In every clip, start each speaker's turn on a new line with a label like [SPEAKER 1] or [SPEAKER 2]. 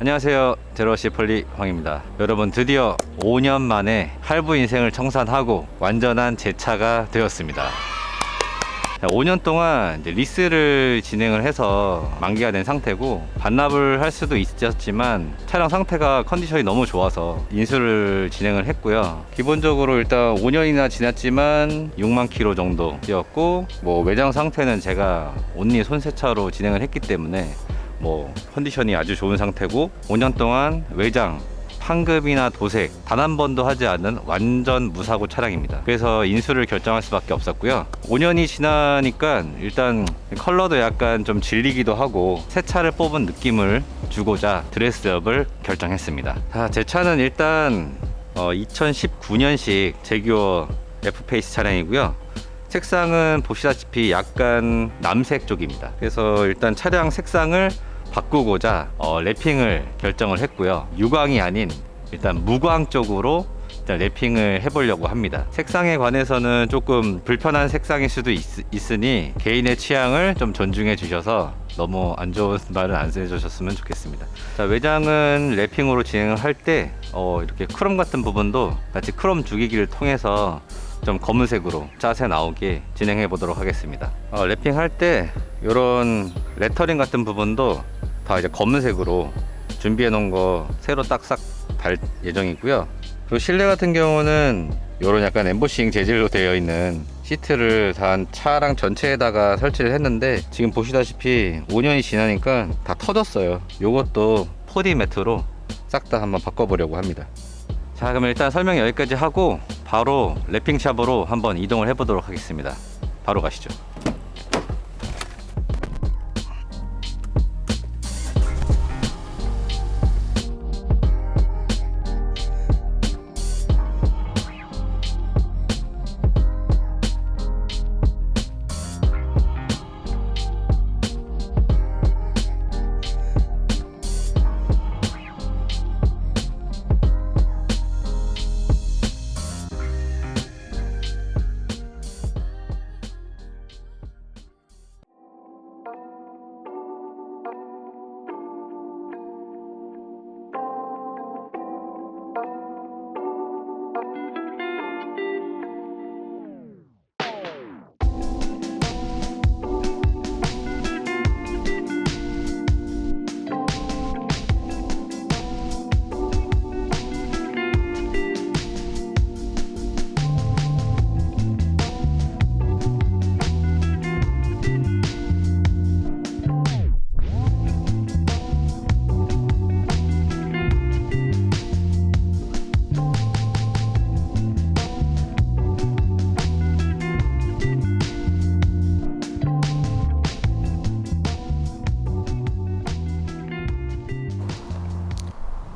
[SPEAKER 1] 안녕하세요, 제로시 폴리 황입니다. 여러분, 드디어 5년 만에 할부 인생을 청산하고 완전한 제 차가 되었습니다. 5년 동안 이제 리스를 진행을 해서 만기가 된 상태고, 반납을 할 수도 있었지만 차량 상태가 컨디션이 너무 좋아서 인수를 진행을 했고요. 기본적으로 일단 5년이나 지났지만 6만 킬로 정도 뛰었고, 외장 상태는 제가 온리 손세차로 진행을 했기 때문에 컨디션이 아주 좋은 상태고, 5년 동안 외장 판급이나 도색 단 한 번도 하지 않은 완전 무사고 차량입니다. 그래서 인수를 결정할 수밖에 없었고요. 5년이 지나니까 일단 컬러도 약간 좀 질리기도 하고 새 차를 뽑은 느낌을 주고자 드레스업을 결정했습니다. 제 차는 일단 2019년식 제규어 F페이스 차량이고요. 색상은 보시다시피 약간 남색 쪽입니다. 그래서 일단 차량 색상을 바꾸고자 랩핑을 결정을 했고요. 유광이 아닌 일단 무광 쪽으로 일단 랩핑을 해보려고 합니다. 색상에 관해서는 조금 불편한 색상일 수도 있으니 개인의 취향을 좀 존중해 주셔서 너무 안 좋은 말은 안 해주셨으면 좋겠습니다. 외장은 랩핑으로 진행을 할 때 이렇게 크롬 같은 부분도 같이 크롬 주기기를 통해서 좀 검은색으로 짜세 나오게 진행해 보도록 하겠습니다. 랩핑 할 때 이런 레터링 같은 부분도 다 이제 검은색으로 준비해 놓은 거 새로 딱싹 달 예정이고요. 그리고 실내 같은 경우는 이런 약간 엠보싱 재질로 되어 있는 시트를 다 차량 전체에다가 설치를 했는데, 지금 보시다시피 5년이 지나니까 다 터졌어요. 요것도 4D 매트로 싹 다 한번 바꿔보려고 합니다. 자, 그럼 일단 설명 여기까지 하고 바로 랩핑샵으로 한번 이동을 해보도록 하겠습니다. 바로 가시죠.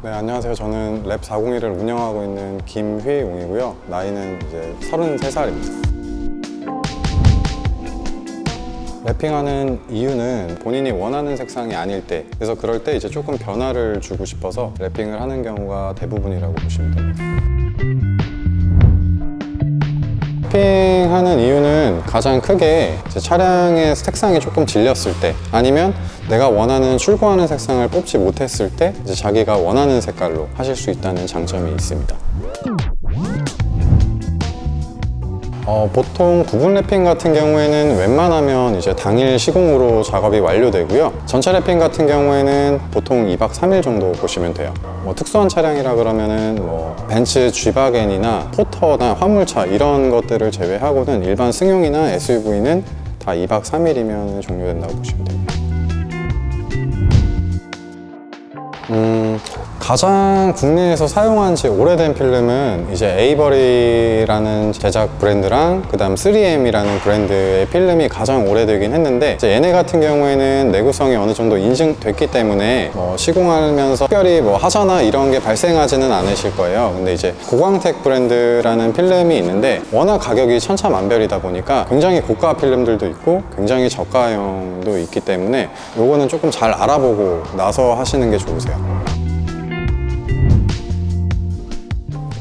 [SPEAKER 2] 네, 안녕하세요. 저는 랩 401을 운영하고 있는 김휘용이고요. 나이는 이제 33살입니다. 랩핑하는 이유는 본인이 원하는 색상이 아닐 때, 그래서 그럴 때 이제 조금 변화를 주고 싶어서 랩핑을 하는 경우가 대부분이라고 보시면 됩니다. 랩핑하는 이유는 가장 크게 제 차량의 색상이 조금 질렸을 때, 아니면 내가 원하는 출고하는 색상을 뽑지 못했을 때 이제 자기가 원하는 색깔로 하실 수 있다는 장점이 있습니다. 보통 부분 랩핑 같은 경우에는 웬만하면 이제 당일 시공으로 작업이 완료되고요. 전차 랩핑 같은 경우에는 보통 2박 3일 정도 보시면 돼요. 특수한 차량이라 그러면은 벤츠 G바겐이나 포터나 화물차 이런 것들을 제외하고는 일반 승용이나 SUV는 다 2박 3일이면 종료된다고 보시면 됩니다. 가장 국내에서 사용한 지 오래된 필름은 이제 에이버리라는 제작 브랜드랑 그 다음 3M이라는 브랜드의 필름이 가장 오래되긴 했는데, 이제 얘네 같은 경우에는 내구성이 어느 정도 인증됐기 때문에 시공하면서 특별히 하자나 이런 게 발생하지는 않으실 거예요. 근데 이제 고광택 브랜드라는 필름이 있는데 워낙 가격이 천차만별이다 보니까 굉장히 고가 필름들도 있고 굉장히 저가형도 있기 때문에 요거는 조금 잘 알아보고 나서 하시는 게 좋으세요.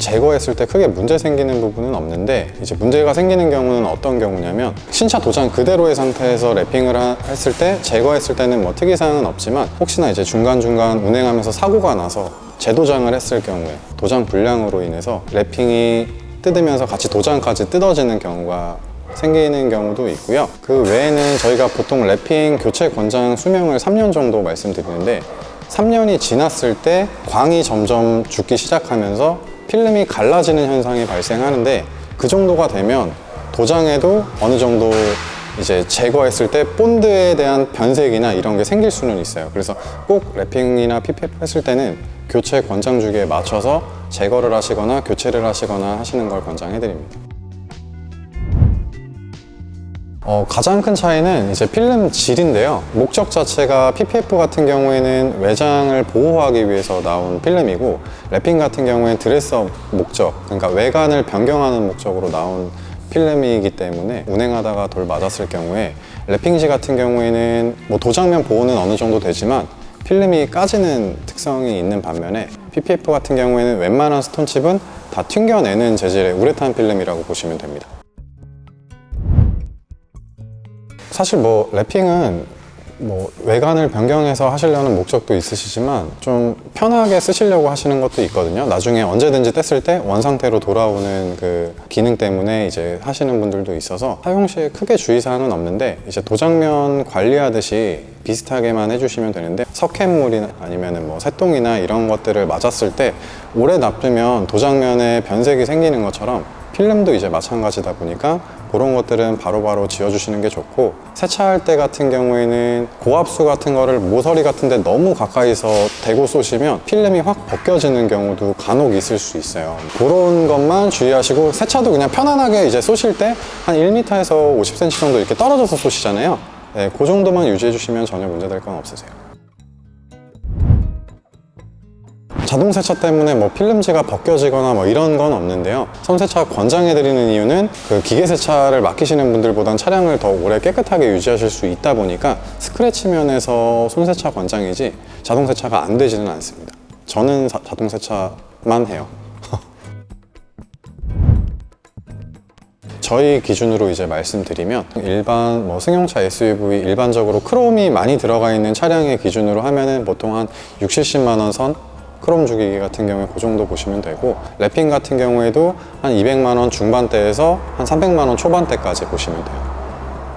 [SPEAKER 2] 제거했을 때 크게 문제 생기는 부분은 없는데, 이제 문제가 생기는 경우는 어떤 경우냐면 신차 도장 그대로의 상태에서 랩핑을 했을 때, 제거했을 때는 뭐 특이사항은 없지만 혹시나 이제 중간중간 운행하면서 사고가 나서 재도장을 했을 경우에 도장 불량으로 인해서 랩핑이 뜯으면서 같이 도장까지 뜯어지는 경우가 생기는 경우도 있고요. 그 외에는 저희가 보통 랩핑 교체 권장 수명을 3년 정도 말씀드리는데, 3년이 지났을 때 광이 점점 죽기 시작하면서 필름이 갈라지는 현상이 발생하는데, 그 정도가 되면 도장에도 어느 정도 이제 제거했을 때 본드에 대한 변색이나 이런 게 생길 수는 있어요. 그래서 꼭 랩핑이나 PPF 했을 때는 교체 권장 주기에 맞춰서 제거를 하시거나 교체를 하시거나 하시는 걸 권장해 드립니다. 가장 큰 차이는 이제 필름 질인데요. 목적 자체가 PPF 같은 경우에는 외장을 보호하기 위해서 나온 필름이고, 랩핑 같은 경우에는 드레스업 목적, 그러니까 외관을 변경하는 목적으로 나온 필름이기 때문에 운행하다가 돌 맞았을 경우에 랩핑지 같은 경우에는 뭐 도장면 보호는 어느 정도 되지만 필름이 까지는 특성이 있는 반면에, PPF 같은 경우에는 웬만한 스톤칩은 다 튕겨내는 재질의 우레탄 필름이라고 보시면 됩니다. 사실 뭐 랩핑은 뭐 외관을 변경해서 하시려는 목적도 있으시지만 좀 편하게 쓰시려고 하시는 것도 있거든요. 나중에 언제든지 뗐을 때 원상태로 돌아오는 그 기능 때문에 이제 하시는 분들도 있어서 사용 시에 크게 주의사항은 없는데, 이제 도장면 관리하듯이 비슷하게만 해주시면 되는데, 석회물이나 아니면 뭐 새똥이나 이런 것들을 맞았을 때 오래 놔두면 도장면에 변색이 생기는 것처럼 필름도 이제 마찬가지다 보니까 그런 것들은 바로바로 지워주시는 게 좋고, 세차할 때 같은 경우에는 고압수 같은 거를 모서리 같은 데 너무 가까이서 대고 쏘시면 필름이 확 벗겨지는 경우도 간혹 있을 수 있어요. 그런 것만 주의하시고, 세차도 그냥 편안하게 이제 쏘실 때 한 1m에서 50cm 정도 이렇게 떨어져서 쏘시잖아요. 네, 그 정도만 유지해 주시면 전혀 문제될 건 없으세요. 자동 세차 때문에 뭐 필름지가 벗겨지거나 뭐 이런 건 없는데요. 손세차 권장해 드리는 이유는 그 기계 세차를 맡기시는 분들보단 차량을 더 오래 깨끗하게 유지하실 수 있다 보니까 스크래치 면에서 손세차 권장이지 자동 세차가 안 되지는 않습니다. 저는 자동 세차만 해요. 저희 기준으로 이제 말씀드리면, 일반 뭐 승용차 SUV 일반적으로 크롬이 많이 들어가 있는 차량의 기준으로 하면은 보통 한 60, 70만 원 선 크롬 주기기 같은 경우에 그 정도 보시면 되고, 랩핑 같은 경우에도 한 200만 원 중반대에서 한 300만 원 초반대까지 보시면 돼요.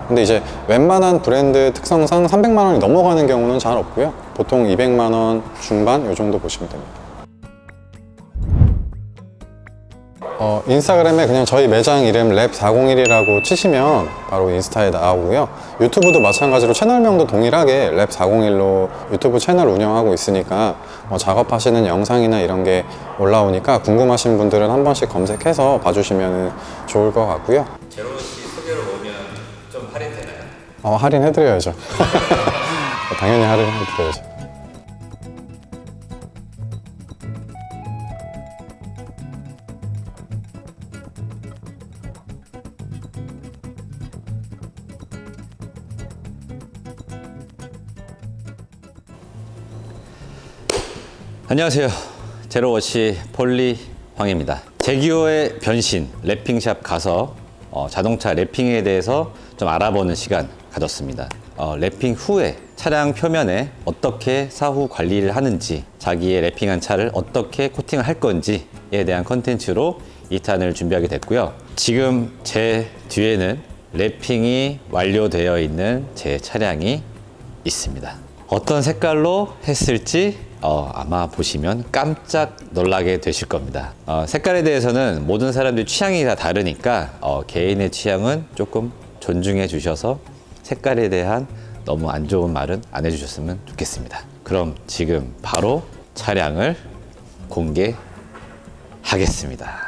[SPEAKER 2] 근데 이제 웬만한 브랜드 특성상 300만 원이 넘어가는 경우는 잘 없고요. 보통 200만 원 중반 이 정도 보시면 됩니다. 인스타그램에 그냥 저희 매장 이름 랩401이라고 치시면 바로 인스타에 나오고요. 유튜브도 마찬가지로 채널명도 동일하게 랩401로 유튜브 채널 운영하고 있으니까 작업하시는 영상이나 이런 게 올라오니까 궁금하신 분들은 한 번씩 검색해서 봐주시면 좋을 것 같고요.
[SPEAKER 1] 제로시 소개로 오면 좀 할인되나요?
[SPEAKER 2] 할인해드려야죠. 당연히 할인해드려야죠.
[SPEAKER 1] 안녕하세요. 제로워시 폴리 황입니다. 제기어의 변신 랩핑샵 가서 자동차 랩핑에 대해서 좀 알아보는 시간 가졌습니다. 랩핑 후에 차량 표면에 어떻게 사후 관리를 하는지, 자기의 랩핑한 차를 어떻게 코팅을 할 건지에 대한 컨텐츠로 2탄을 준비하게 됐고요. 지금 제 뒤에는 랩핑이 완료되어 있는 제 차량이 있습니다. 어떤 색깔로 했을지 아마 보시면 깜짝 놀라게 되실 겁니다. 색깔에 대해서는 모든 사람들이 취향이 다 다르니까 개인의 취향은 조금 존중해 주셔서 색깔에 대한 너무 안 좋은 말은 안 해주셨으면 좋겠습니다. 그럼 지금 바로 차량을 공개하겠습니다.